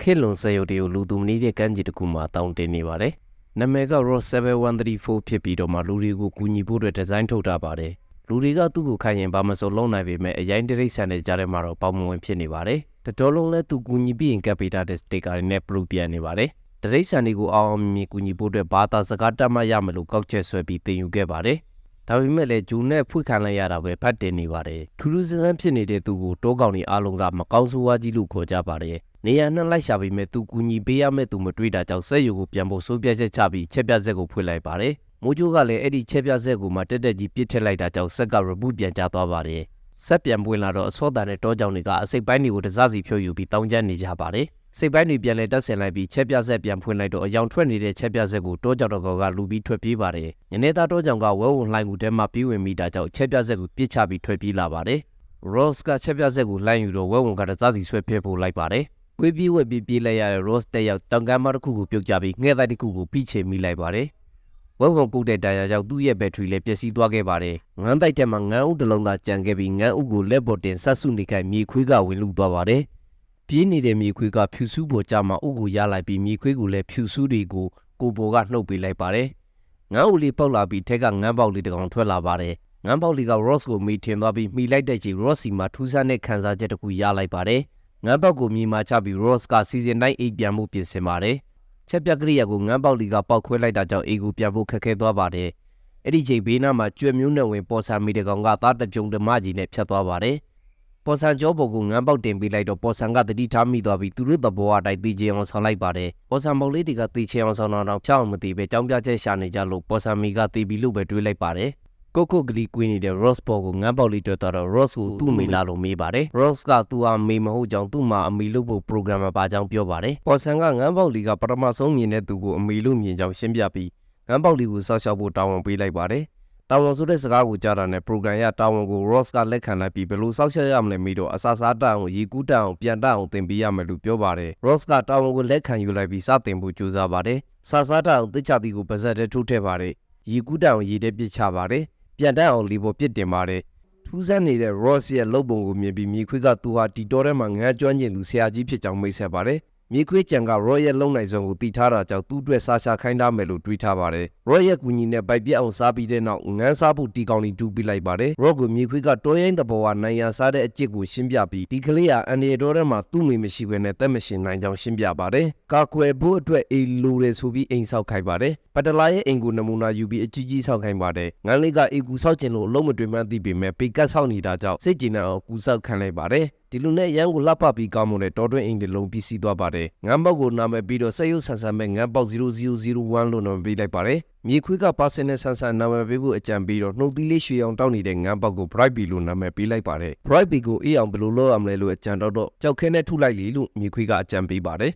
ခေတ်လွန်စက်ရုပ်တွေကိုလူသူမနေတဲ့ကမ်းခြေတစ်ခုမှာတောင်းတင်နေပါတယ်။နာမည်က ROS 7134ဖြစ်ပြီးတော့မှလူတွေကိုကူညီဖို့အတွက်ဒီဇိုင်းထုတ်ထားပါတယ်။လူတွေကသူ့ကိုခိုင်းရင်ဘာမှမဆိုလုပ်နိုင်ပေမဲ့အရင်တိရစ္ဆာန်တွေကြားထဲမှာတော့ပေါင်မဝင်ဖြစ်နေပါတယ်။တတော်လုံးလဲသူကူညီပြီးရင်ကပ်ပေးထားတဲ့စတစ်ကာတွေနဲ့ပလူပြန်နေပါတယ်။တိရစ္ဆာန်တွေကိုအောင်အောင်မြင်ကူညီဖို့အတွက်ဘာသာစကားတတ်မှတ်ရမလို့ကောက်ချက်ဆွဲပြီးတင်ယူခဲ့ပါတယ်။ဒါပေမဲ့လည်းဂျူနဲ့ဖွင့်ခံလိုက်ရတာပဲဖတ်တင်နေပါတယ်။ထူးထူးဆန်းဆန်းဖြစ်နေတဲ့သူကိုတိုးကောင်တွေအားလုံးကမကောင်းဆိုးဝါးကြီးလို့ခေါ်ကြပါတယ်။နေရာနဲ့လိုက်ရှာပြီးမဲ့သူကူညီပေးရမဲ့သူမတွေ့တာကြောင့်စက်ရုပ်ကိုပြန်ဖို့စိုးပြချက်ချပြီးချက်ပြဆက်ကိုဖွင့်လိုက်ပါတယ်။မိုးချိုးကလည်းအဲ့ဒီချက်ပြဆက်ကိုမှတက်တက်ကြီးပြစ်ထစ်လိုက်တာကြောင့်ဆက်က reboot ပြန်ကျသွားပါတယ်။ဆက်ပြန်ပွင့်လာတော့အစောတန်တဲ့တောကြောင်တွေကအစိပ်ပိုင်းတွေကိုတစစီဖြုတ်ယူပြီးတောင်းကျနေကြပါတယ်။စိပ်ပိုင်းတွေပြန်လဲတက်ဆင်လိုက်ပြီးချက်ပြဆက်ပြန်ဖွင့်လိုက်တော့အယောင်ထွက်နေတဲ့ချက်ပြဆက်ကိုတောကြောင်တော်ကလူပြီးထွက်ပြေးပါတယ်။ညနေသားတောကြောင်ကဝဲဝုံလှိုင်းမှုထဲမှာပြီးဝင်မိတာကြောင့်ချက်ပြဆက်ကိုပြစ်ချပြီးထွက်ပြေးလာပါတယ်။ Ross ကချက်ပြဆက်ကိုလှိုင်းယူတော့ဝဲဝုံကတစစီဆွဲပြဖို့လိုက်ပါတယ်။ဝေးပြေးဝက်ပြေးလိုက်ရတဲ့ Ross တက်ရောက်တောင်ကမ်းမတစ်ခုကိုပြုတ်ကျပြီးငှက်တိုက်တစ်ခုကိုပြီးချေမိလိုက်ပါတယ်။ဝဲဝုံကုတ်တဲ့တန်ရာကြောင့်သူ့ရဲ့ဘက်ထရီလည်းပျက်စီးသွားခဲ့ပါတယ်။ငန်းတိုက်ထဲမှာငန်းဥတစ်လုံးသာကျန်ခဲ့ပြီးငန်းဥကိုလက်ပေါ်တင်ဆက်စုနေခိုင်မြေခွေးကဝင်လူသွားပါတယ်။ပြေးနေတဲ့မြေခွေးကဖြူစူးပေါ်ကြမှာဥကိုရလိုက်ပြီးမြေခွေးကိုလည်းဖြူစူးတွေကိုကိုပေါ်ကနှုတ်ပေးလိုက်ပါတယ်။ငန်းဥလေးပေါက်လာပြီးထက်ကငန်းပေါက်လေးတစ်ကောင်ထွက်လာပါတယ်။ငန်းပေါက်လေးက Ross ကိုမိထင်သွားပြီးမိလိုက်တဲ့ချိန် Ross စီမှာထူးဆန်းတဲ့ခံစားချက်တစ်ခုရလိုက်ပါတယ်။ငန်းပေါက်ကိုမြေမှာချပြီး Ross ကစီဇန်တိုင်းအိတ်ပြန်မှုပြင်ဆင်ပါတယ်။ချက်ပြကရိယာကိုငန်းပေါက်လီကပေါက်ခွဲလိုက်တာကြောင့်အိတ်ကိုပြန်ဖို့ခက်ခဲသွားပါတယ်။အဲ့ဒီချိန်ဘေးနားမှာကျွဲမျိုးနဲ့ဝင်ပေါ်ဆန်မီတကောင်ကသားတပြုံဓမ္မကြီးနဲ့ဖြတ်သွားပါတယ်။ပေါ်ဆန်ကျောပေါ်ကိုငန်းပေါက်တင်ပေးလိုက်တော့ပေါ်ဆန်ကတတိထားမိသွားပြီးသူတို့သဘောအတိုင်းတီချင်အောင်ဆောင်လိုက်ပါတယ်။ပေါ်ဆန်ပေါက်လေးတွေကတီချင်အောင်ဆောင်တော့ဖြောင်းအောင်မသိပဲကြောင်းပြချက်ရှာနေကြလို့ပေါ်ဆန်မီကတီပြီးလို့ပဲတွေးလိုက်ပါတယ်။ကိုကလေးကွေးနေတဲ့ Ross ပေါ်ကိုငန်းပေါက်လေးတွေ့တော့ Ross ကိုသူ့မိလာလို့မေးပါတယ်။ Ross ကသူ့ဟာမေမဟုတ်ကြောင်းသူ့မှာအမေလို့ဖို့ programmer ပါကြောင်းပြောပါတယ်။ပေါ်ဆန်ကငန်းပေါက်လေးကပထမဆုံးမြင်တဲ့သူကိုအမေလို့မြင်ကြောင်းရှင်းပြပြီးငန်းပေါက်လေးကိုစောက်ရှောက်ဖို့တာဝန်ပေးလိုက်ပါတယ်။တာဝန်ဆိုတဲ့စကားကိုကြားတာနဲ့ program ရတာဝန်ကို Ross ကလက်ခံလိုက်ပြီးဘယ်လိုစောက်ရှောက်ရမလဲမေးတော့အစာစားတအောင်ရေကူးတအောင်ပြန်တအောင်သင်ပေးရမယ်လို့ပြောပါတယ်။ Ross ကတာဝန်ကိုလက်ခံယူလိုက်ပြီးစတင်ဖို့ကြိုးစားပါတယ်။စာစားတအောင်တစ်ချတီကိုပါဇက်ထဲထိုးထည့်ပါတယ်။ရေကူးတအောင်ရေထဲပစ်ချပါတယ်။ပြန်တန်းအောင်လီပေါ်ပြစ်တင်ပါတယ်ထူးဆန်းနေတဲ့ Ross ရဲ့လုပ်ပုံကိုမြင်ပြီးမြေခွေးကသူဟာဒီတော်ထဲမှာငန်းကျွမ်းကျင်သူဆရာကြီးဖြစ်ကြောင်းမိတ်ဆက်ပါတယ်မြေခွေးကြံက Ross ရဲ့လုံနိုင်စွမ်းကိုတီထားတာကြောင့်သူ့အတွက်စာရှာခိုင်းထားမယ်လို့တွေးထားပါတယ် Ross ရဲ့ကူညီနဲ့ဗိုက်ပြက်အောင်စားပြီးတဲ့နောက်ငန်းစားဖို့တီကောင်လေးတူးပြလိုက်ပါတယ် Ross ကိုမြေခွေးကတောရိုင်းတဘောကနိုင်ရန်စားတဲ့အကျစ်ကိုရှင်းပြပြီးဒီကလေးဟာအန်ဒီတော်ထဲမှာသူ့မိမရှိဘဲနဲ့တက်မရှင်နိုင်ကြောင်းရှင်းပြပါတယ်ကာကွယ်ဖို့အတွက်အိမ်လိုတယ်ဆိုပြီးအိမ်ဆောက်ခိုင်းပါတယ်ပတလာရဲ့အိမ်ကိုနမူနာယူပြီးအကြီးကြီးဆောက်ခိုင်းပါတယ်ငန်းလေးကအိမ်ကူဆောက်ခြင်းလို့အလုံးမတွင်မှန်းသိပေမဲ့ပေကတ်ဆောက်နေတာကြောင့်စိတ်ကြည်နံအောင်ကူဆောက်ခံလိုက်ပါတယ်ဒီလူနဲ့ရန်ကိုလှပပြီးကောင်းမွန်တဲ့တော်တွင်းအိမ်တွေလုံးပြီးစီးသွားပါတယ်ငန်းပေါက်ကိုနာမည်ပြီးတော့စက်ရုပ်ဆန်ဆန်မဲ့ငန်းပေါက်0001လို့နာမည်ပေးလိုက်ပါတယ်မြေခွေးကပါစင်နဲ့ဆန်ဆန်နာမည်ပေးဖို့အကြံပြီးတော့နှုတ်သီးလေးရွှေအောင်တောက်နေတဲ့ငန်းပေါက်ကို Bright Bee လို့နာမည်ပေးလိုက်ပါတယ် Bright Bee ကိုအေးအောင်ဘယ်လိုလုပ်ရမလဲလို့အကြံတော့ကြောက်ခဲနဲ့ထုလိုက်လေလို့မြေခွေးကအကြံပေးပါတယ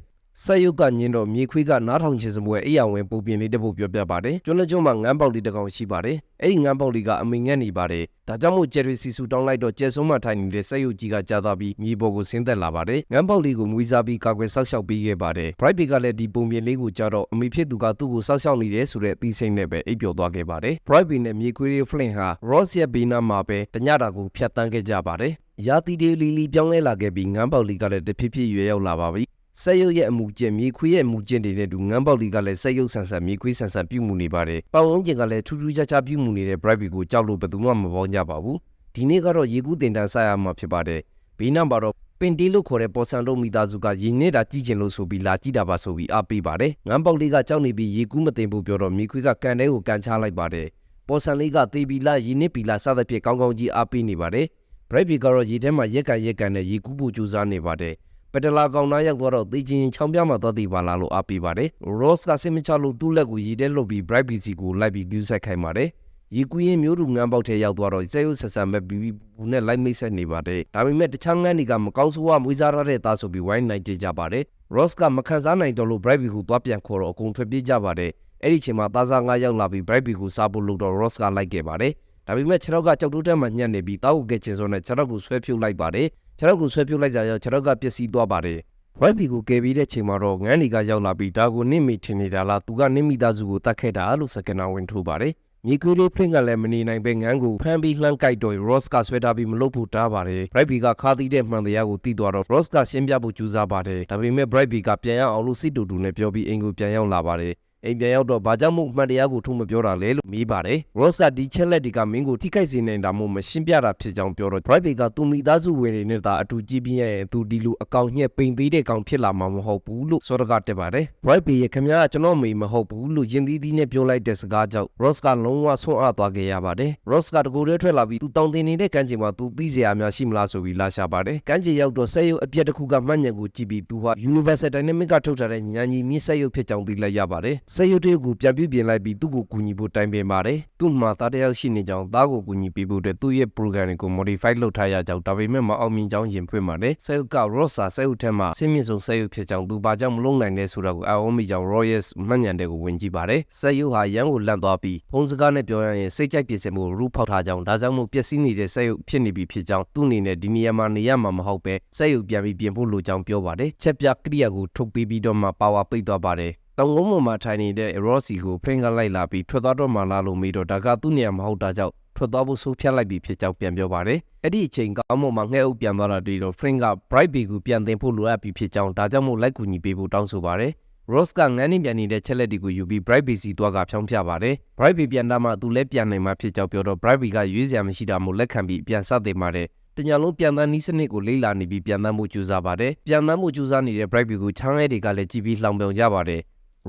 ်စက်ရုပ်ကညင်းတော့မြေခွေးကနားထောင်ခြင်းစပွဲအေးအောင်ဝင်ပူပြင်းလေးတစ်ပုတ်ပြောပြပါတယ်ကျွန်းလက်ကျွန်းမှာငန်းပေါက်လေးတစ်ကောင်ရှိပါတယ်အဲ့ဒီငန်းပေါက်လေးကအမိငတ်နေပါတယ်ဒါကြောင့်မို့ကျယ်ရီစီဆူတောင်းလိုက်တော့ကျယ်ဆုံးမှထိုင်နေတဲ့စက်ရုပ်ကြီးကကြာသွားပြီးမြေပေါ်ကိုဆင်းသက်လာပါတယ်ငန်းပေါက်လေးကိုမွေးစားပြီးကာကွယ်ဆောက်ရှောက်ပေးခဲ့ပါတယ် Bright Bee ကလည်းဒီပုံပြင်လေးကိုကြားတော့အမိဖြစ်သူကသူ့ကိုဆောက်ရှောက်နေတယ်ဆိုတဲ့အသိစိတ်နဲ့ပဲအိပ်ပျော်သွားခဲ့ပါတယ် Bright Bee နဲ့မြေခွေး Flint ဟာ Ross ရဲ့ဘေးနားမှာပဲတညတာကိုဖြတ်တန်းခဲ့ကြပါတယ်ရာသီတွေလီလီပြောင်းလဲလာခဲ့ပြီးငန်းပေါက်လေးကလည်းတဖြည်းဖြည်းရွယ်ရောက်လာပါပြီစက်ရုပ်ရဲ့အမူကျင့်မြေခွေးရဲ့အမူကျင့်တွေနဲ့တူငန်းပေါက်လီကလည်းစက်ရုပ်ဆန်ဆန်မြေခွေးဆန်ဆန်ပြုမှုနေပါတယ်။ပတ်ဝန်းကျင်ကလည်းထူးထူးခြားခြားပြုမှုနေတဲ့ Bright Bee ကိုကြောက်လို့ဘယ်သူမှမပေါင်းကြပါဘူး။ဒီနေ့ကတော့ရေကူးတင်တန်းဆက်ရမှာဖြစ်ပါတယ်။ဘေးနားမှာတော့ပင်တီလို့ခေါ်တဲ့ပေါ်ဆန်တို့မိသားစုကရေနစ်တာကြည့်ချင်လို့ဆိုပြီးလာကြည့်တာပါဆိုပြီးအားပေးပါတယ်။ငန်းပေါက်လေးကကြောက်နေပြီးရေကူးမတင်ဘူးပြောတော့မြေခွေးကကန်ထဲကိုကန်ချလိုက်ပါတယ်။ပေါ်ဆန်လေးကသေပီလာရေနစ်ပီလာစသဖြင့်ကောင်းကောင်းကြီးအားပေးနေပါတယ်။ Bright Bee ကတော့ရေထဲမှာရက်ကန်နဲ့ရေကူးဖို့ကြိုးစားနေပါတယ်။ပတလာကောင်သားရောက်တော့သိချင်းချောင်းပြမှာသွားတည်ပါလားလို့အားပေးပါတယ်။ Ross ကစိတ်မချလို့သူ့လက်ကိုရေထဲလှုပ်ပြီး Bright Bee စီကိုလိုက်ပြီးကျူးဆက်ခိုင်းပါတယ်။ရေကူးရင်မျိုးတူငန်းပေါက်ထဲရောက်သွားတော့စက်ရုပ်ဆက်ဆံမဲ့ပြီးဘူးနဲ့လိုက်မိတ်ဆက်နေပါတယ်။ဒါပေမဲ့တခြားငန်းတွေကမကောင်းဆိုးဝါးမွေးစားရတဲ့သားဆိုပြီးဝိုင်းနိုင်ကြပါတယ် Ross ကမခံစားနိုင်တော့လို့ Bright Bee ကိုသွားပြန်ခေါ်တော့အကုန်ထွက်ပြေးကြပါတယ်။အဲ့ဒီချိန်မှာသားစားငါးရောက်လာပြီး Bright Bee ကိုစားဖို့လုပ်တော့ Ross ကလိုက်ခဲ့ပါတယ်။ဒါပေမဲ့ခြေထောက်ကကြောက်တိုးတက်မှညှက်နေပြီးတောက်ကိုကဲချင်စောနဲ့ခြေထောက်ကိုဆွဲဖြုတ်လိုက်ပါတယ်။ခြေထောက်ကိုဆွဲဖြုတ်လိုက်ကြရောခြေထောက်ကပျက်စီးသွားပါတယ်Bright Bee ကိုကယ်ပြီးတဲ့ချိန်မှာတော့ငန်းတွေကရောက်လာပြီးဒါကိုနင့်မိထင်နေတာလားသူကနင့်မိသားစုကိုတတ်ခဲ့တာလို့စကနာဝင်ထိုးပါတယ် မြေခွေးလေး Flint ကလည်းမနေနိုင်ပဲငန်းကိုဖမ်းပြီးလှမ်းကိုက်တော့ Ross ကဆွဲထားပြီးမလုပ်ဖို့တားပါတယ် Brightby ကခါသီးတဲ့မှန်တရားကိုသိသွားတော့ Ross ကရှင်းပြဖို့ကြိုးစားပါတယ်ဒါပေမဲ့ Brightby ကပြန်ရအောင်လို့စစ်တူတူနဲ့ပြောပြီးအိမ်ကိုပြန်ရောက်လာပါတယ်အိမ်ပြန်ရောက်တော့ဘာကြောင့်မို့မှန်တရားကိုထုတ်မပြောတာလဲလို့မေးပါတယ် Ross ကဒီချက်လက်တွေကမင်းကိုထိခိုက်စေနေတာမို့မရှင်းပြတာဖြစ်ကြောင်းပြောတော့ Brightby ကသူမိသားစုဝင်တွေနဲ့သာအတူကြည့်ပြင်းရဲ့သူဒီလိုအကောင်ညက်ပိန်သေးတဲ့ကောင်ဖြစ်လာမှာမဟုတ်ဘူးလို့စောတကတက်ပါတယ် Brightby ရဲ့ခင်ဗျားကကျွန်တော်မေမဟုတ်ဘူးလို့ယဉ်သီးသီးနဲ့ပြောလိုက်တဲ့စကားကြောင့် Ross ကလုံးဝဆွန့်အားသွားခဲ့ရပါတယ် Ross ကတကူတည်းထွက်လာပြီးသူတောင်းတင်နေတဲ့ကမ်းခြေမှာသူသိစရာများရှိမလားဆိုပြီးလာရှာပါတယ်ကမ်းခြေရောက်တော့စက်ရုပ်အပြက်တစ်ခုကမှတ်ညံကိုကြည့်ပြီးသူဟာ Universal Dynamic ကထုတ်ထားတဲ့ညာညီမြင့်စက်ရုပ်ဖြစ်ကြောင်းသိလိုက်ရပါတယ်စက်ရုပ်တွေကိုပြန်ပြုပြင်လိုက်ပြီးသူ့ကိုကူညီဖို့တိုင်ပင်ပါတယ်သူ့မှာသားတစ်ယောက်ရှိနေကြောင်းသားကိုကူညီပေးဖို့အတွက်သူ့ရဲ့ program တွေကို modify လုပ်ထားရကြောင်းဒါပေမဲ့မအောင်မြင်ကြောင်းရင်ဖွင့်ပါတယ်စက်ရုပ်က Ross စာစက်ရုပ်ထက်မှဆင်းမြင့်ဆုံးစက်ရုပ်ဖြစ်ကြောင်းသူဘာကြောင့်မလုပ်နိုင်လဲဆိုတာကိုအော်မိကြောင်း Royals မှတ်ညံတဲ့ကိုဝင်ကြည့်ပါတယ်စက်ရုပ်ဟာရန်ကိုလန့်သွားပြီးဖုံးစကားနဲ့ပြောရရင်စိတ်ကြိုက်ပြင်ဆင်မှုရူဖောက်ထားကြောင်းဒါကြောင့်မို့ပျက်စီးနေတဲ့စက်ရုပ်ဖြစ်နေပြီဖြစ်ကြောင်းသူ့အနေနဲ့ဒီနေရာမှာနေရမှာမဟုတ်ပဲစက်ရုပ်ပြန်ပြီးပြင်ဖို့လိုကြောင်းပြောပါတယ်ချက်ပြကရိယာကိုထုတ်ပေးပြီးတော့မှပါဝါပိတ်သွားပါတယ်တောင်ကုန်းပေါ်မှာထိုင်နေတဲ့ Rossi ကို Flint ကလိုက်လာပြီးထွက်သွားတော့မှလားလို့မေးတော့ဒါကသူ့နေရာမဟုတ်တာကြောင့်ထွက်သွားဖို့ဆိုဖြတ်လိုက်ပြီးဖြစ်ကြောင်းပြန်ပြောပါတယ်အဲ့ဒီအချိန်ကောင်းမွန်မှာငှဲ့အုပ်ပြန်သွားတာတွေ့တော့ Flint က Brightby ကိုပြန်တင်ဖို့လိုအပ်ပြီးဖြစ်ကြောင်းဒါကြောင့်မို့လိုက်ကူညီပေးဖို့တောင်းဆိုပါတယ်Ross ကငန်းနေပြန်နေတဲ့ချက်လက်တွေကိုယူပြီး Brightby စီသွားကဖြောင်းပြပါတယ် Brightby ပြန်လာမှသူလည်းပြန်နိုင်မှဖြစ်ကြောင်းပြောတော့ Brightby ကရွေးစရာမရှိတာမို့လက်ခံပြီးပြန်စတင်ပါတယ်တညာလုံးပြန်တန်းနီးစနစ်ကိုလေ့လာနေပြီးပြန်တန်းမှုကြိုးစားပါတယ်ပြန်တန်းမှုကြိုးစားနေတဲ့ Brightby ကိုချောင်းရဲတွေကလည်းကြည့်ပြီးလှောင်ပြောင်ကြပါတယ်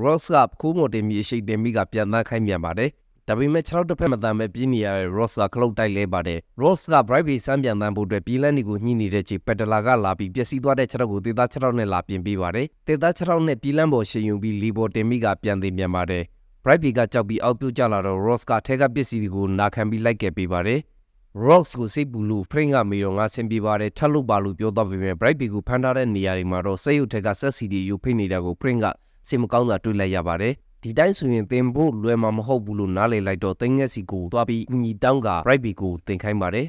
Ross ကခိုးမော်တင်ပြီးအရှိန်တင်ပြီးကပြန်တန်းခိုင်းပြန်ပါတယ်ဒါပေမဲ့6တစ်ဖက်မတန်ပဲပြင်းနေရတဲ့ Ross ကခလုတ်တိုက်လဲပါတယ် Ross က Brightby စမ်းပြန်တန်းဖို့အတွက်ပြည်လန်းတွေကိုညှိနေတဲ့ချိန်ပက်တလာကလာပြီးပျက်စီးသွားတဲ့6ကိုတေသား6နဲ့လာပြင်ပေးပါတယ်တေသား6နဲ့ပြည်လန်းပေါ်ရှင်ယူပြီးလီပေါ်တင်ပြီးကပြန်တင်ပြန်ပါတယ် Brightby ကကြောက်ပြီးအောက်ပြုတ်ကျလာတော့ Ross ကထဲကပစ္စည်းတွေကိုနာခံပြီးလိုက်ခဲ့ပေးပါတယ် Ross ကိုစိတ်ပူလို့ Flint ကမေတော့ငါဆင်ပြေပါတယ်ထပ်လို့ပါလို့ပြောတော့ပေမဲ့ Brightby ကိုဖမ်းထားတဲ့နေရာတွေမှာတော့စက်ရုပ်ထက်ကဆက်စီတွေယူဖိနေတာကို Flint ကစိတ်မကောင်းတာတွေ့လိုက်ရပါတယ်ဒီတိုင်းဆိုရင်တင်ဖို့လွယ်မှာမဟုတ်ဘူးလို့နားလည်လိုက်တော့တင်းငက်စီကိုသွားပြီးအညီတောင်းက Brightby ကိုတင်ခိုင်းပါတယ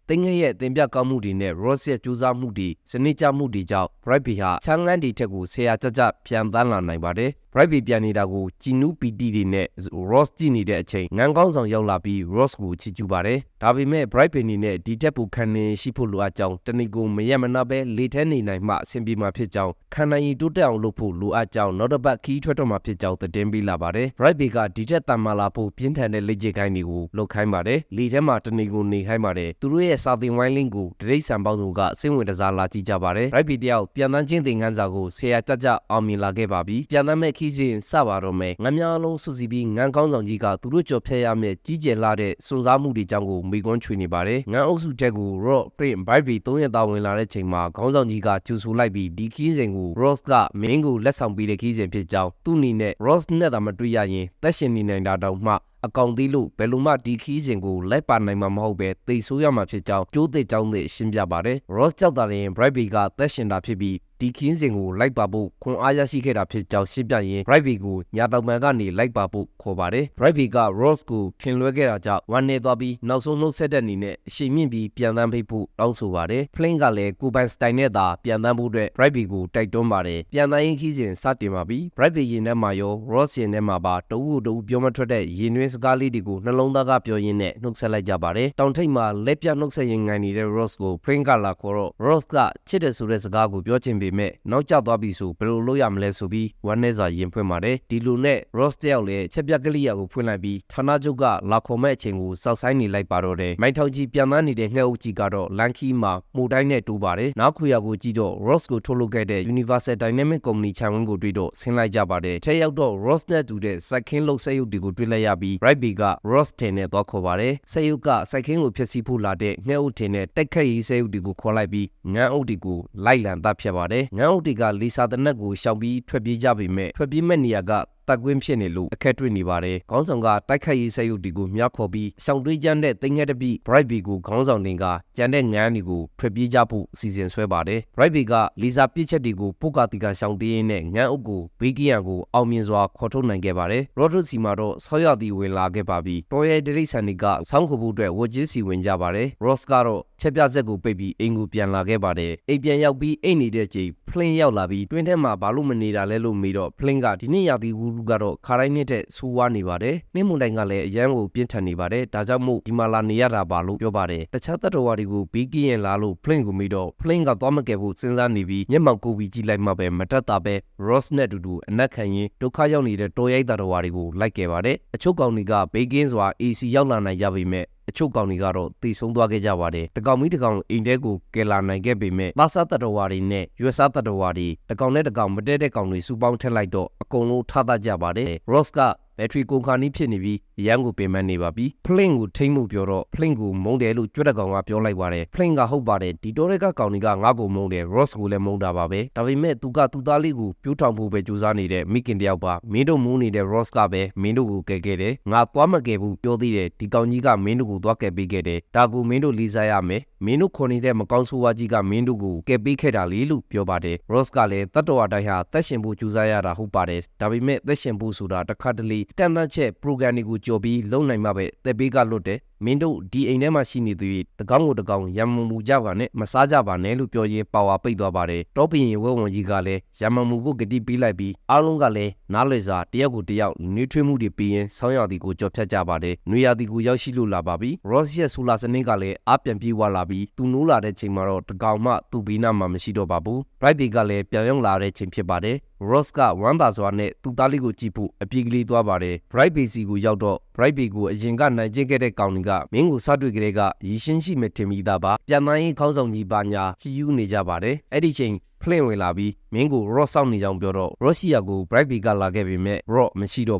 ်တင်းငက်ရဲ့တင်ပြကောင်းမှုတွေနဲ့ Ross ရဲ့ကြိုးစားမှုတွေစနစ်ကျမှုတွေကြောင့် Brightby ဟာချမ်းလန်းဒီထက်ကိုဆရာကြကြပြန်တန်းလာနိုင်ပါတယ် Brightby ပြန်နေတာကိုကြည်နူးပီတီတွေနဲ့ Ross ကြည့်နေတဲ့အချိန်ငန်းကောင်းဆောင်ရောက်လာပြီး Ross ကိုချီကျူးပါတယ်ဒါပေမဲ့ Brightby အနေနဲ့ဒီတက်ပူခံနေရှိဖို့လိုအပ်ကြောင်းတနည်းကိုမရက်မနာပဲလေထဲနေနိုင်မှအဆင်ပြေမှာဖြစ်ကြောင်းခံနိုင်ရည်တိုးတက်အောင်လုပ်ဖို့လိုအပ်ကြောင်းနောက်တစ်ပတ်ခီးထွက်တော့မှာဖြစ်ကြောင်းသတင်းပေးလာပါတယ် Brightby ကဒီတက်တန်မာလာဖို့ပြင်းထန်တဲ့လက်ကျခိုင်းတွေကိုလုပ်ခိုင်းပါတယ်လေထဲမှာတနည်းကိုနေခိုင်းပါတယ်သူတို့ရဲ့စာသင်ဝိုင်းလင်းကိုဒရိတ်ဆန်ပေါင်းစုကစိတ်ဝင်စားလာကြည့်ကြပါတယ် Brightby တယောက်ပြန်တန်းချင်းသင်ခန်းစာကိုဆရာကြကြအောင်မြင်လာခဲ့ပါပြီပြန်တန်းမဲ့ခီးစဉ်စပါတော့မယ်ငန်းများလုံးစုစည်းပြီးငန်းကောင်းဆောင်ကြီးကသူတို့ကြော်ဖျက်ရမယ့်ကြီးကျယ်လာတဲ့စွန့်စားမှုတွေကြောင့်ကိုမိကွန်းချွေနေပါတယ်ငန်းအုပ်စုတက်ကို Ross Flint Brightby 3ရက်သားဝင်လာတဲ့ချိန်မှာခေါင်းဆောင်ကြီးကကျူဆူလိုက်ပြီးဒီခီးစဉ်ကို Ross ကမင်းကိုလက်ဆောင်ပေးတဲ့ခီးစဉ်ဖြစ်ကြောင်းသူ့အနေနဲ့ Ross နဲ့သာမတွေ့ရရင်သက်ရှင်နေနိုင်တာတောင်မှအကောင်သေးလို့ဘယ်လိုမှဒီခီးစဉ်ကိုလိုက်ပါနိုင်မှာမဟုတ်ပဲသိဆိုးရမှာဖြစ်ကြောင်းကျိုးသိကြောင်းသိရှင်းပြပါတယ် Ross ကြောက်တာရင် Brightby ကသက်ရှင်တာဖြစ်ပြီးဒီခင်းစဉ်ကိုလိုက်ပါဖို့ခွန်အားရရှိခဲ့တာဖြစ်ကြောင်းရှင်းပြရင်း Brightby ကိုညာတောင်ပံကနေလိုက်ပါဖို့ခေါ်ပါတယ် Brightby က Ross ကိုခင်လွဲခဲ့တာကြောင့်ဝမ်းနေသွားပြီးနောက်ဆုံးနှုတ်ဆက်တဲ့အနေနဲ့အရှိန်မြင့်ပြီးပြန်တန်းပေးဖို့တောင်းဆိုပါတယ် Flint ကလည်းကိုပိုင်စတိုင်နဲ့သာပြန်တန်းဖို့အတွက် Brightby ကိုတိုက်တွန်းပါတယ်ပြန်တန်းရင်ခီးစဉ်စတင်ပါပြီ Brightby ရင်ထဲမှာရော Ross ရင်ထဲမှာပါတအုပ်တအုပ်ပြောမထွက်တဲ့ရင်တွင်းစကားလေးတွေကိုနှလုံးသားကပြောရင်းနဲ့နှုတ်ဆက်လိုက်ကြပါတယ်တောင်ထိပ်မှာလက်ပြနှုတ်ဆက်ရင်ငိုင်နေတဲ့ Ross ကို Flint ကလာခေါ်တော့ Ross ကချစ်တယ်ဆိုတဲ့စကားကိုပြောချင်ပေမဲ့နောက်ကျသွားပြီဆိုဘယ်လိုလုပ်ရမလဲဆိုပြီးဝမ်းနေစွာရင်ဖွင့်ပါတယ်ဒီလိုနဲ့ Ross တယောက်လည်းချက်ပြကလေးယာကိုဖွင့်လိုက်ပြီးဌာနချုပ်ကလာခေါ်မဲ့အချိန်ကိုစောက်ဆိုင်နေလိုက်ပါတော့တယ်မိုင်းထောင်ကြီးပြန်မနေတဲ့ငှက်အုပ်ကြီးကတော့လန်ခီမှာမှုတိုင်းနဲ့တိုးပါတယ်နောက်ခွေရကိုကြည့်တော့ Ross ကိုထုတ်လုပ်ခဲ့တဲ့ Universal Dynamic Company ခြံဝန်းကိုတွေ့တော့ဆင်းလိုက်ကြပါတယ်ထဲရောက်တော့ Ross နဲ့တူတဲ့စိုက်ခင်းလုပ်စက်ရုပ်တွေကိုတွေ့လိုက်ရပြီး Brightby က Ross တင်နဲ့သွားခေါ်ပါတယ်စက်ရုပ်ကစိုက်ခင်းကိုဖျက်ဆီးဖို့လာတဲ့ငှက်အုပ်တင်နဲ့တိုက်ခတ်ရေးစက်ရုပ်တွေကိုခေါ်လိုက်ပြီးငန်းအုပ်တွေကိုလိုက်လံတပ်ဖြတ်ပါတယ်ငန်းအုပ်တွေကလီစာတနက်ကိုရှောင်ပြီးထွက်ပြေးကြပေမဲ့ထွက်ပြေးမဲ့နေရာကတက်ကွင်းဖြစ်နေလို့အခက်တွေ့နေပါတယ်ခေါင်းဆောင်ကတိုက်ခတ်ရေးစက်ရုပ်တွေကိုမြှောက်ခေါ်ပြီးရှောင်တွေးကြမ်းတဲ့တင်ငယ်တပိ Brightby ကိုခေါင်းဆောင်တင်ကကြမ်းတဲ့ငန်းတွေကိုထွက်ပြေးကြဖို့စီစဉ်ဆွဲပါတယ် Brightby ကလီစာပြစ်ချက်တွေကိုပုတ်ကာတီကရှောင်တေးရင်းနဲ့ငန်းအုပ်ကိုဘေးကီယံကိုအောင်မြင်စွာခေါ်ထုတ်နိုင်ခဲ့ပါတယ် Ross စီမှာတော့ဆောရသည်ဝင်လာခဲ့ပါပြီတော်ရဲဒရိတ်ဆန်တွေကဆောင်းခုဖို့အတွက်ဝတ်ကြီးစီဝင်ကြပါတယ် Ross ကတော့ချက်ပြဆက်ကိုပိတ်ပြီးအိမ်ကိုပြန်လာခဲ့ပါတယ်အိမ်ပြန်ရောက်ပြီးအိမ်နေတဲ့ချိန် Flint ရောက်လာပြီးတွင်းထဲမှာဘာလို့မနေတာလဲလို့မေးတော့ Flint ကဒီနေ့ရာသီဥ ခုကတော့ခါတိုင်းနှစ်ဆိုးဝါးနေပါတယ်နှင်းမုန်တိုင်းကလည်းအရန်ကိုပြင်းထန်နေပါတယ်ဒါကြောင့်မို့ဒီမှာလာနေရတာပါလို့ပြောပါတယ်တခြားတပ်တော်ဝါတွေကိုဘီကင်းရင်လာလို့ plane ကိုမိတော့ plane ကသွားမကယ်ဖို့စဉ်းစားနေပြီးမျက်မှောင်ကိုပြီးကြည့်လိုက်မှပဲမတက်တာပဲ Ross နဲ့အတူတူအနက်ခံရင်ဒုက္ခရောက်နေတဲ့တော်ရိုက်တပ်တော်ဝါတွေကိုလိုက်ခဲ့ပါတယ်အချို့ကောင်တွေကဘေးကင်းစွာ AC ရောက်လာနိုင်ကြပေမဲ့အချို့ကောင်တွေကတော့တည်ဆုံးသွားခဲ့ကြပါတယ်တကောင်မီတကောင်အိမ်ထဲကိုကယ်လာနိုင်ခဲ့ပေမဲ့သားစားတပ်တော်ဝါတွေနဲ့ရွက်စားတပ်တော်ဝါတွေတကောင်နဲ့တကောင်မတဲတဲ့ကောင်တွေစုပေါင်းထက်လိုက်တော့အကုန်လုံးထားသားကြပါတယ် Ross ကဘက်ထရီကုန်ခါနီးဖြစ်နေပြီးရန်ကိုပင်ပန်းနေပါပြီ plane ကိုထိမ့်မှုပြောတော့ plane ကိုမုန်းတယ်လို့ကြွက်တဲ့ကောင်ကပြောလိုက်ပါတယ် plane ကဟုတ်ပါတယ်ဒီတော့တဲ့ကောင်တွေကငါ့ကိုမုန်းတယ် Ross ကိုလည်းမုန်းတာပါပဲဒါပေမဲ့သူကသူ့သားလေးကိုပြိုးထောင်ဖို့ပဲကြိုးစားနေတဲ့မိခင်တယောက်ပါမင်းတို့မုန်းနေတဲ့ Ross ကပဲမင်းတို့ကိုကယ်ခဲ့တယ်ငါသွားမကယ်ဘူးပြောသေးတယ်ဒီကောင်ကြီးကမင်းတို့ကိုသွားကယ်ပေးခဲ့တယ်ဒါကိုမင်းတို့လေးစားရမယ်မင်းတို့ခွန်နေတဲ့မကောင်းဆိုးဝါးကြီးကမင်းတို့ကိုကယ်ပေးခဲ့တာလေလို့ပြောပါတယ် Ross ကလည်းတတ်တော်အတိုင်းဟာသက်ရှင်ဖို့ကြိုးစားရတာဟုတ်ပါတယ်ဒါပေမဲ့သက်ရှင်ဖို့ဆိုတာတစ်ခါတလေတန်တန်ချက် program တွေကိုကြော်ပြီးလုံနိုင်မှပဲတက်ပေးကလွတ်တယ်မင်းတို့ဒီအိမ်ထဲမှာရှိနေသူတွေတကောင်းကိုတကောင်းရံမမှုကြပါနဲ့မစားကြပါနဲ့လို့ပြောရင်းပါဝါပိတ်သွားပါတယ်တောပင်ဝဲဝန်ကြီးကလည်းရံမမှုဖို့ဂတိပေးလိုက်ပြီးအားလုံးကလည်းနားလည်စွာတယောက်ကိုတယောက်နှွေးထွေးမှုတွေပြီးရင်ဆောင်းရသည်ကိုကြော်ဖြတ်ကြပါတယ်နွေရာသီကိုရောက်ရှိလို့လာပါပြီ Ross ရဲ့ဆိုလာစနစ်ကလည်းအားပြန်ပြေးဝလာပြီးသူနိုးလာတဲ့ချိန်မှာတော့တကောင်မှသူ့ဘေးနားမှာမရှိတော့ပါဘူး Bright Bay ကလည်းပြန်ရောက်လာတဲ့ချိန်ဖြစ်ပါတယ်Ross ကဝမ်းသာစွာနဲ့သူ့သားလေးကိုကြည့်ဖို့အပြေးကလေးသွားပါတယ် Bright Bay စီကိုရောက်တော့ Bright Bay ကိုအရင်ကနိုင်ကျင့်ခဲ့တဲ့ကောင်တွေကမင်းကိုစတွေ့ကြတဲ့ကရည်ရှင်းရှိမဲ့ထင်မိသားပါပြန်တိုင်းခေါင်းဆောင်ကြီးပါညာချီယူနေကြပါတယ်အဲ့ဒီချိန်plane ဝင်လာပြီးမင်းကို Ross စောင့်နေကြောင်းပြောတော့ Russia ကို Bright Bay ကလာခဲ့ပေမဲ့ Ross မရှိတော့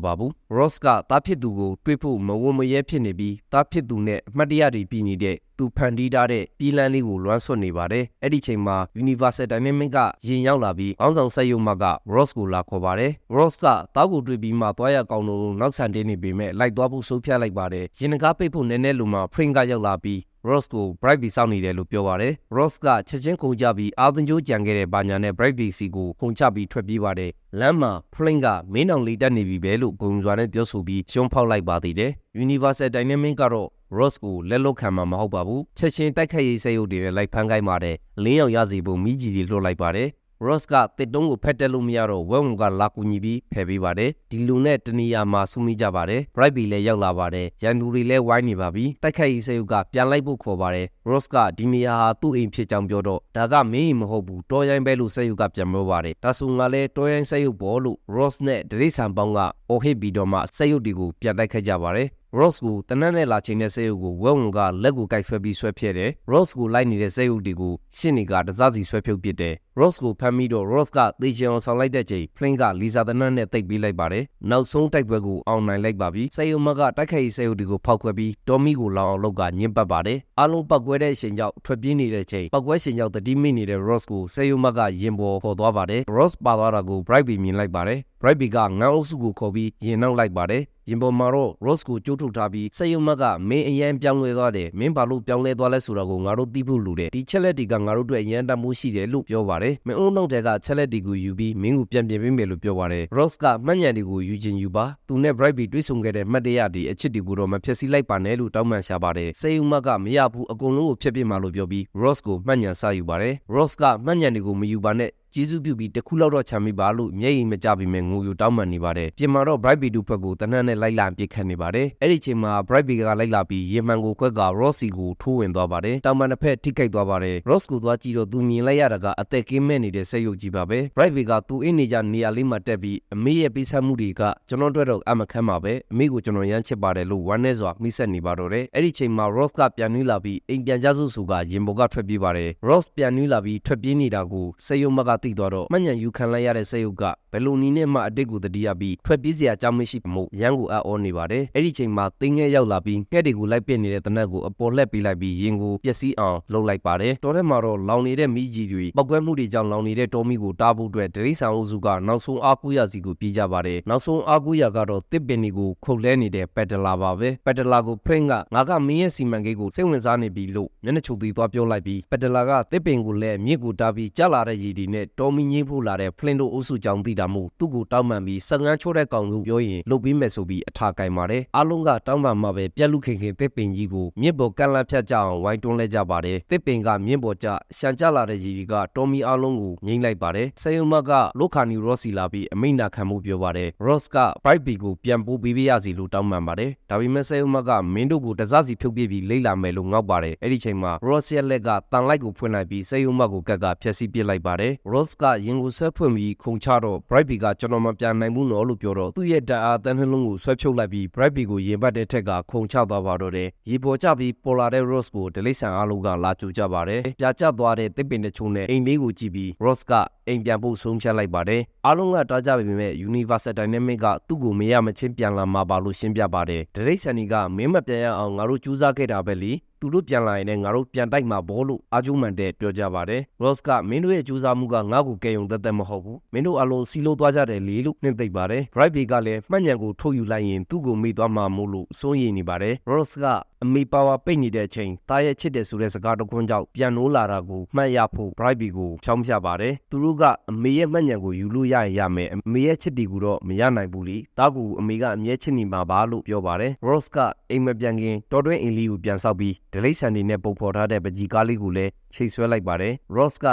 ပါဘူး Ross ကတားဖြစ်သူကိုတွေးဖို့မဝမရဲဖြစ်နေပြီးတားဖြစ်သူနဲ့အမှတ်တရတွေပြည်နေတဲ့သူဖန်တီးထားတဲ့ပြည်လန်းလေးကိုလွှမ်းဆွတ်နေပါတယ်အဲ့ဒီချိန်မှာ Universal Dynamics ကရင်ရောက်လာပြီးအောင်းဆောင်ဆက်ရုံမှက Ross ကိုလာခေါ်ပါတယ် Ross ကတောက်ကိုတွေးပြီးမှသွားရကောင်းလို့နောက်ဆန်တင်းနေပေမဲ့လိုက်သွားဖို့ဆုံးဖြတ်လိုက်ပါတယ်ရင်ကားပိတ်ဖို့နည်းနည်းလိုမှ Frame ကရောက်လာပြီးRoss ကို Bright Bay စောင့်နေတယ်လို့ပြောပါတယ် Ross ကချက်ချင်းခုန်ချပြီးအာသင်ကျိုးကြံခဲ့တဲ့ဘာညာနဲ့ Bright Bay စီကိုခုန်ချပြီးထွက်ပြေးပါတယ်လမ်းမှာ Plane ကမင်းအောင်လေးတက်နေပြီပဲလို့ဂုံစွာနဲ့ပြောဆိုပြီးရှုံးဖောက်လိုက်ပါသေးတယ် Universal Dynamics ကတော့ Ross ကိုလက်လွတ်ခံမှာမဟုတ်ပါဘူးချက်ချင်းတိုက်ခိုက်ရေးစက်ရုပ်တွေနဲ့လိုက်ဖမ်းခိုင်းပါတယ်လင်းရောက်ရစီဖို့မိကြီးတွေလွှတ်လိုက်ပါတယ်Ross ကတစ်တုံးကိုဖက်တက်လို့မရတော့ဝဲဝန်ကလာကူညီပြီးဖယ်ပေးပါတယ်ဒီလူနဲ့တနေရာမှာစုမိကြပါတယ် Bright Bay လည်းရောက်လာပါတယ်ရန်သူတွေလည်းဝိုင်းနေပါပြီတိုက်ခိုက်ရေးစရုပ်ကပြန်လိုက်ဖို့ခေါ်ပါတယ် Ross ကဒီနေရာဟာသူ့အိမ်ဖြစ်ကြောင်းပြောတော့ဒါကမင်းအိမ်မဟုတ်ဘူးတော်ရိုင်းပဲလို့စရုပ်ကပြန်ပြောပါတယ်ဒါဆိုငါလည်းတော်ရိုင်းစရုပ်ပေါ်လို့ Ross နဲ့ဒရိဆန်ပေါင်းကအော်ဟစ်ပြီးတော့မှစရုပ်တွေကိုပြန်တိုက်ခိုက်ကြပါတယ်Ross ကိုတနက်နဲ့လာချိန်တဲ့စက်ရုပ်ကိုဝဲဝန်ကလက်ကိုကိုက်ဆွဲပြီးဆွဲဖြဲတယ် Ross ကိုလိုက်နေတဲ့စက်ရုပ်တွေကိုရှင်းနေကတစားစီဆွဲဖြုတ်ပစ်တယ် Ross ကိုဖမ်းပြီးတော့ Ross ကသေချင်အောင်ဆောင်လိုက်တဲ့ချိန် Plane ကလီဇာတနက်နဲ့တိတ်ပေးလိုက်ပါတယ်နောက်ဆုံးတိုက်ပွဲကိုအောင်နိုင်လိုက်ပါပြီစက်ရုပ်မကတိုက်ခိုက်ရေးစက်ရုပ်တွေကိုဖောက်ခွဲပြီးတော်မီကိုလောင်အောင်လုပ်ကညှင်းပတ်ပါတယ်အားလုံးပောက်ကွဲတဲ့အချိန်ကြောင့်ထွက်ပြေးနေတဲ့ချိန်ပောက်ကွဲချိန်ကြောင့်တတိမိနေတဲ့ Ross ကိုစက်ရုပ်မကရင်ပေါ်ခေါ်သွားပါတယ် Ross ပါသွားတာကို Bright Bay မြင်လိုက်ပါတယ် Bright Bay ကငန်းအုပ်စုကိုခေါ်ပြီးရင်နောက်လိုက်ပါတယ်ရင်ပေါ်မှာတော့ Ross ကိုကြိုးထုတ်ထားပြီးစက်ရုံမကမင်းအရန်ပြောင်းလဲသွားတယ်မင်းဘာလို့ပြောင်းလဲသွားလဲဆိုတာကိုငါတို့သိဖို့လိုတယ်ဒီချက်လက်တွေကငါတို့အတွက်အရန်တမိုးရှိတယ်လို့ပြောပါတယ်မင်းအုံနောက်တဲ့ကချက်လက်တွေကိုယူပြီးမင်းကိုပြန်ပြင်ပေးမယ်လို့ပြောပါတယ် Ross ကမှတ်ဉာဏ်တွေကိုယူခြင်းယူပါသူနဲ့ Bright Bay တွေ့ဆုံခဲ့တဲ့မှတ်တရတွေအချစ်တွေကိုတော့မဖျက်ဆီးလိုက်ပါနဲ့လို့တောင်းပန်ရှာပါတယ်စက်ရုံမကမရဘူးအကုန်လုံးကိုဖျက်ပစ်မှာလို့ပြောပြီး Ross ကိုမှတ်ဉာဏ်စယူပါတယ် Ross ကမှတ်ဉာဏ်တွေကိုမယူပါနဲ့ကျေးဇူးပြုပြီးတခုလောက်တော့ချမ်းမိပါလို့မျက်ရည်မကျပြီးမဲ့ငိုယူတောင်းပန်နေပါတယ်ပြင်မာတော့ Bright Bay တို့ဘက်ကိုတနက်နဲ့လိုက်လာပြစ်ခတ်နေပါတယ်အဲ့ဒီချိန်မှာ Bright Bay ကလိုက်လာပြီးရေမှန်ကိုခွက်က Ross ကိုထိုးဝင်သွားပါတယ်တောင်ပန်တစ်ဖက်ထိခိုက်သွားပါတယ် Ross ကိုသွားကြည့်တော့သူမြင်လိုက်ရတာကအသက်ကင်းမဲ့နေတဲ့စက်ရုပ်ကြီးပါပဲ Bright Bay ကသူ့အင်းနေကြနေရာလေးမှာတက်ပြီးအမေရဲ့ပေးဆက်မှုတွေကကျွန်တော်တို့တော့အမခမ်းပါပဲအမေကိုကျွန်တော်ရမ်းချစ်ပါတယ်လို့ဝမ်းနဲ့စွာမိဆက်နေပါတော့တယ်အဲ့ဒီချိန်မှာ Ross ကပြန်နှွေးလာပြီးအိမ်ပြန်ကြစို့ဆိုကရင်ပေါ်ကထွက်ပြေးပါတယ် Ross ပြန်နှွေးလာပြီးထွက်ပြေးနေတာကိုစက်ရုပ်မကသိသွားတော့မှညံယူခံလိုက်ရတဲ့စက်ရုပ်ကဘယ်လိုနီနဲ့မှအတိတ်ကိုတတိယပြီးထွက်ပြေးစရာအကြောင်းမရှိမှုရန်ကိုအော်နေပါတယ်အဲ့ဒီချိန်မှာတင်းငယ်ရောက်လာပြီးငှက်တွေကိုလိုက်ပစ်နေတဲ့တနက်ကိုအပေါ်လှက်ပေးလိုက်ပြီးရင်ကိုပျက်စီးအောင်လှုပ်လိုက်ပါတယ်တော်ထဲမှာတော့လောင်နေတဲ့မိကြီးတွေပောက်ကွဲမှုတွေကြောင့်လောင်နေတဲ့တော်မီကိုတားဖို့အတွက်ဒရိဆန်အုပ်စုကနောက်ဆုံးအားကိုးရစီကိုပြေးကြပါတယ်နောက်ဆုံးအားကိုးရကတော့တစ်ပင်တွေကိုခုတ်လဲနေတဲ့ပက်ဒလာပါပဲပက်ဒလာကို Plane ကငါကမင်းရဲ့စီမံကိန်းကိုစိတ်ဝင်စားနေပြီလို့မျက်နှာချုပ်သေးသွားပြောလိုက်ပြီးပက်ဒလာကတစ်ပင်ကိုလည်းမြစ်ကိုတားပြီးကျလာတဲ့ရည်တွေနဲ့ တော်မီငင်းဖို့လာတဲ့ Flint တို့အုပ်စုကြောင့်သိတာမို့သူ့ကိုတောင်းပန်ပြီးစငန်းချိုးတဲ့ကောင်ကိုပြောရင်လုပ်ပေးမယ်ဆိုပြီးအထာကင်ပါတယ်အားလုံးကတောင်းပန်မှပဲပြက်လူခင်ခင်တစ်ပင်ကြီးကိုမြစ်ပေါ်ကန့်လန့်ဖြတ်ကြအောင်ဝိုင်းတွန်းလဲကြပါတယ်တစ်ပင်ကမြင့်ပေါ်ကျရှန်ကျလာတဲ့ရီကတော်မီအားလုံးကိုငိမ့်လိုက်ပါတယ်ဆယ်ယုံမကလုခါနီရော့စီလာပြီးအမိန့်နာခံမှုပြောပါတယ် Ross က Bright B ကိုပြန်ပို့ပေးရစီလို့တောင်းပန်ပါတယ်ဒါပေမဲ့ဆယ်ယုံမကမင်းတို့ကိုတစားစီဖြုတ်ပြပြီးလိမ့်လာမယ်လို့ငေါက်ပါတယ်အဲ့ဒီချိန်မှာ Ross ရဲ့လက်ကတန်လိုက်ကိုဖွင့်လိုက်ပြီးဆယ်ယုံမကိုကက်ကဖျက်ဆီးပစ်လိုက်ပါတယ် Ross ကရင်ကိုဆွဲဖွင့်ပြီးခုံချတော့ Bright B ကကျွန်တော်မပြန်နိုင်ဘူးနော်လို့ပြောတော့သူ့ရဲ့ဓာတ်အားတန်းနှလုံးကိုဆွဲဖြုတ်လိုက်ပြီး Bright B ကိုရင်ပတ်တဲ့ထက်ကခုံချသွားပါတော့တယ်ရေပေါ်ကျပြီးပေါ်လာတဲ့ Ross ကိုဒလိဆန်အားလုံးကလာကြိုကြပါတယ်ပြာကျသွားတဲ့တစ်ပင်တချို့နဲ့အိမ်လေးကိုကြည့်ပြီး Ross ကအိမ်ပြန်ဖို့ဆုံးဖြတ်လိုက်ပါတယ်အားလုံးကတားကြပေမဲ့ Universal Dynamic ကသူ့ကိုမရမချင်းပြန်လာမှာပါလို့ရှင်းပြပါတယ်ဒလိဆန်ကမင်းမပြန်ရအောင်ငါတို့ကြိုးစားခဲ့တာပဲလေသူတို့ပြန်လာရင်လည်းငါတို့ပြန်တိုက်မှာဘောလို့အာကျူးမန်တဲ့ပြောကြပါတယ် Ross ကမင်းတို့ရဲ့ကြိုးစားမှုကငါ့ကိုကဲယုံသက်သက်မဟုတ်ဘူးမင်းတို့အလုံးစီလို့သွားကြတယ်လေလို့နှိမ့်သိပ်ပါတယ် Bright B ကလည်းမှတ်ဉဏ်ကိုထုတ်ယူလိုက်ရင်သူ့ကိုမေ့သွားမှာမို့လို့စိုးရိမ်နေပါတယ် Ross ကအမေပါဝါပိတ်နေတဲ့အချိန်တားရဲ့ချစ်တယ်ဆိုတဲ့စကားတစ်ခွန်းကြောင့်ပြန်နိုးလာတာကိုမှတ်ရဖို့ Bright B ကိုချောင်းပြပါတယ်သူတို့ကအမေရဲ့မှတ်ဉဏ်ကိုယူလို့ရရင်ရမယ်အမေရဲ့ချစ်တီကိုတော့မရနိုင်ဘူးလေတားကူအမေကအမြဲချစ်နေမှာပါလို့ပြောပါတယ် Ross ကအိမ်မပြန်ခင်တော်တွင်းအင်လီကိုပြန်ဆောက်ပြီးဒလိဆန်နေနဲ့ပုံဖော်ထားတဲ့ပကြီးကားလေးကိုလည်းချိတ်ဆွဲလိုက်ပါတယ် Ross က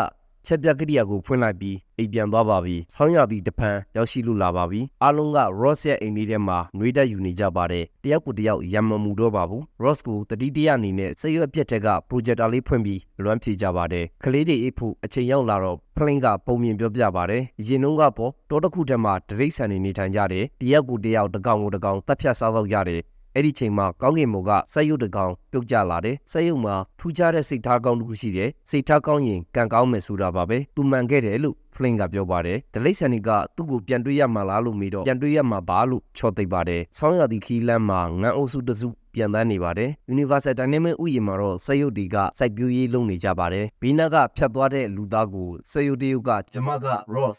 ချက်ပြကရိယာကိုဖွင့်လိုက်ပြီးအိမ်ပြန်သွားပါပြီ။ဆောင်းရသည့်တဖန်ရောက်ရှိလို့လာပါပြီ။အားလုံးက Ross ရဲ့အိမ်လေးထဲမှာနှွေးတက်ယူနေကြပါတယ်။တယောက်ကိုတယောက်ရံမမှုတော့ပါဘူး။ Ross ကိုတတိတရအနေနဲ့စိတ်ရွက်ပြက်တဲ့က projector လေးဖွင့်ပြီးလွမ်းဖြေကြပါတယ်။ကလေးတွေအိပ်ဖို့အချိန်ရောက်လာတော့ Flint ကပုံမြင်ပြောပြပါတယ်။ရင်နှုံးကပေါ်တောတစ်ခုထဲမှာဒရိတ်ဆန်နေထိုင်ကြတယ်။တယောက်ကိုတယောက်တကောင်ကိုတကောင်တပ်ဖြတ်စားတော့ကြတယ်။အဲ့ဒီချိန်မှာကောင်းကင်ဘုံကဆက်ရုပ်တကောင်ပြုတ်ကျလာတယ်ဆက်ရုပ်မှာထူးခြားတဲ့စိတ်ထားကောင်းတစ်ခုရှိတယ်စိတ်ထားကောင်းရင်ကံကောင်းမယ်ဆိုတာပါပဲသူမှန်ခဲ့တယ်လို့ Flint ကပြောပါတယ်ဒလိဆန်နီကသူ့ကိုပြန်တွေ့ရမှာလားလို့မေးတော့ပြန်တွေ့ရမှာပါလို့ချော်သိပ်ပါတယ်ဆောင်းရာသီခီးလမ်းမှာငန်းအုပ်စုတစုပြန်တန်းနေပါတယ် Universal Dynamic ဥယျာဉ်မှာတော့စက်ရုပ်တွေကစိုက်ပျိုးရေးလုပ်နေကြပါတယ်ဘေးနားကဖြတ်သွားတဲ့လူသားကိုစက်ရုပ်တရုပ်ကကျမက Raw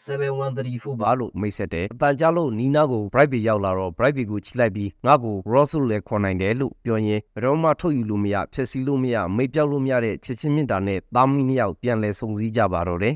7134ပါလို့မိတ်ဆက်တယ်အတန်ကြားလို့နီးနားကို Bright B ရောက်လာတော့ Bright B ကိုချိလိုက်ပြီးငါ့ကို Raw ဆိုလည်းခေါ်နိုင်တယ်လို့ပြောရင်ဘယ်တော့မှထုတ်ယူလို့မရဖြည့်ဆည်းလို့မရမိတ်ပြောက်လို့မရတဲ့ချစ်ချင်းမြင့်တာနဲ့သားမီးနှစ်ယောက်ပြန်လဲဆုံစည်းကြပါတော့တယ်